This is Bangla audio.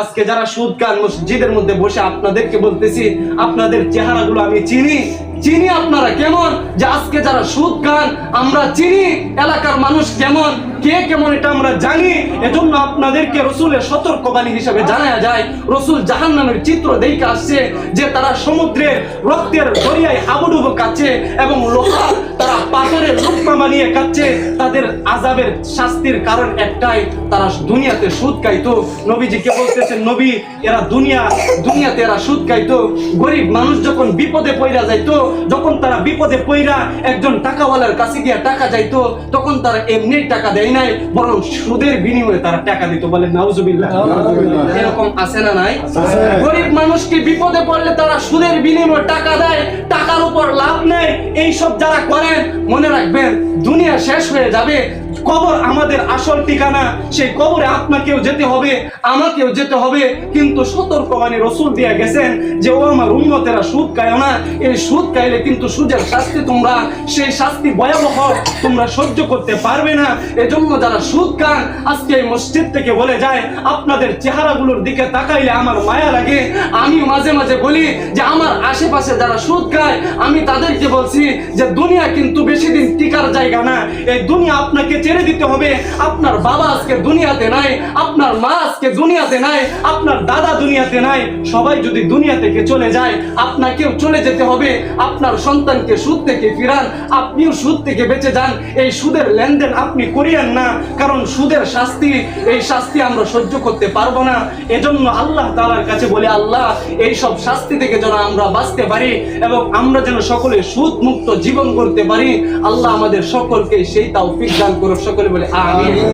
আজকে যারা সুদ খান মসজিদের মধ্যে বসে আপনাদেরকে বলতেছি, আপনাদের চেহারাগুলো আমি চিনি আপনারা কেমন, যে আজকে যারা সুদ খান আমরা চিনি, এলাকার মানুষ কেমন, কে কেমন এটা আমরা জানি। এজন্য আপনাদেরকে রসুলের সতর্কবাণী হিসেবে জানা যায়, রসুল জাহান্নামের চিত্র দেখে আসছে যে তারা সমুদ্রের রক্তের দরিয়ায় হাবুডুবু খাচ্ছে এবং লোহা তারা পাথরের লোকমা বানিয়ে খাচ্ছে। তাদের আযাবের শাস্তির কারণ একটাই, তারা দুনিয়াতে সুদ খাইতো। নবীজিকে বলতেছেন, নবী এরা দুনিয়াতে এরা সুদ খাইতো। গরিব মানুষ যখন বিপদে পইরা যাইতো, যখন তারা বিপদে পইরা একজন টাকাওয়ালার কাছে গিয়া টাকা যাইতো, তখন তারা এমনি টাকা দেয় নাই, বরং সুদের বিনিময়ে তারা টাকা দিত। বলে নাউজুবিল্লাহ। এরকম আছে না নাই? গরিব মানুষকে বিপদে পড়লে তারা সুদের বিনিময়ে টাকা দেয়, টাকার উপর লাভ নেই। এইসব যারা করেন মনে রাখবেন, দুনিয়া শেষ হয়ে যাবে, কবর আমাদের আসল ঠিকানা। সেই কবরে আপনাকেও যেতে হবে, আমাকেও যেতে হবে। কিন্তু সতর্কবাণী রসুল দিয়ে গেছেন যে ও আমার উম্মতেরা সুদ খায় না, এই সুদ খাইলে কিন্তু সুদের শাস্তি তোমরা, সেই শাস্তি ভয়াবহ, তোমরা সহ্য করতে পারবে না। এজন্য যারা সুদ খান আজকে এই মসজিদ থেকে বলে যায়, আপনাদের চেহারাগুলোর দিকে তাকাইলে আমার মায়া লাগে। আমি মাঝে মাঝে বলি যে আমার আশেপাশে যারা সুদ খায় আমি তাদেরকে বলছি যে দুনিয়া কিন্তু বেশি দিন টিকার জায়গা না। এই দুনিয়া আপনাকে ছেড়ে দিতে হবে। আপনার বাবা আজকে দুনিয়াতে নাই, আপনার মা আজকে দুনিয়াতে নাই, আপনার দাদা দুনিয়াতে নাই। সবাই যদি দুনিয়া থেকে চলে যায়, আপনাকেও চলে যেতে হবে। আপনার সন্তানকে সুদ থেকে ফিরান, আপনিও সুদ থেকে বেঁচে যান। এই সুদের লেনদেন আপনি করিয়েন না, কারণ সুদের শাস্তি, এই শাস্তি আমরা সহ্য করতে পারবো না। এজন্য আল্লাহ তাআলার কাছে বলে, আল্লাহ এই সব শাস্তি থেকে যেন আমরা বাঁচতে পারি এবং আমরা যেন সকলে সুদ মুক্ত জীবন করতে পারি। আল্লাহ আমাদের সকলকে সেই তৌফিক দান করুন। সকলে বলে আমিন।